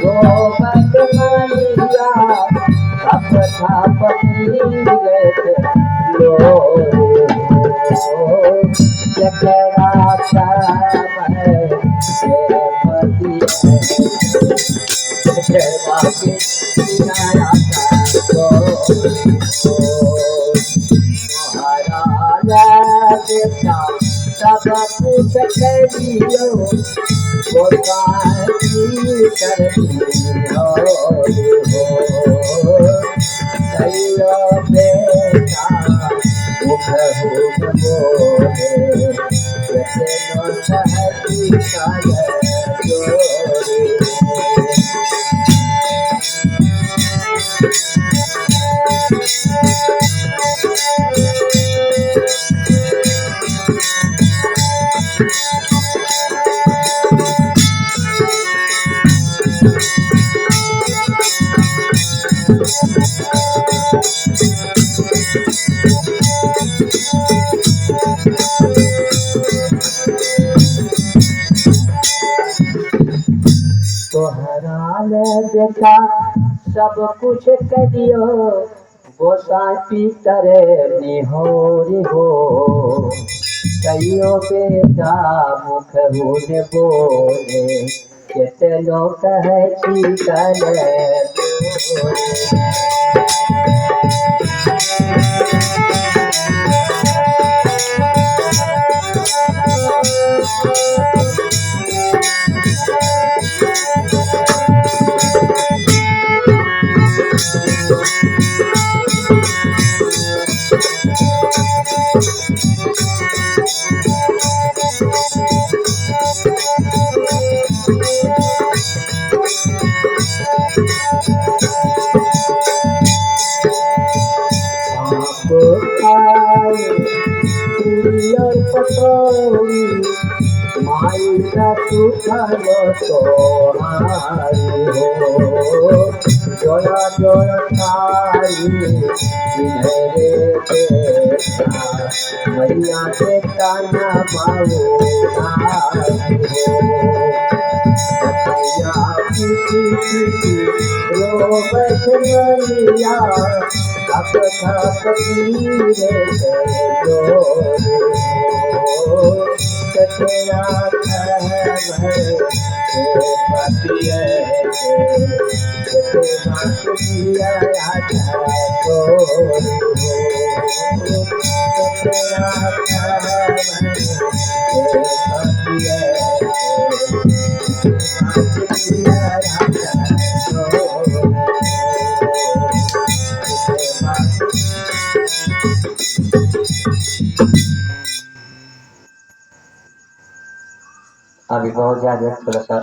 रोबत मैया थप थप पीरत लोरे हो जकरा समय से पति जकरा के किनारा का महाराज देवता सब कुछ करियो गोसाई करियो कहियो बेटा मुख बोले जैसे सहती काल जोरे तोहरा ले बेटा सब कुछ करियो गोसाई करे निहोरी हो कहियो बेटा मुख हुन बोले केतनो कहे छी कले पटोरी माई का सुखलो सोहारी हो जोड़ा जोड़ा सारी रे बेटा मैया के काना बाबू रोबत मैया थप थप पीरत जकरा समय पतिया अभी बहुत ज्यादा थोड़ा सा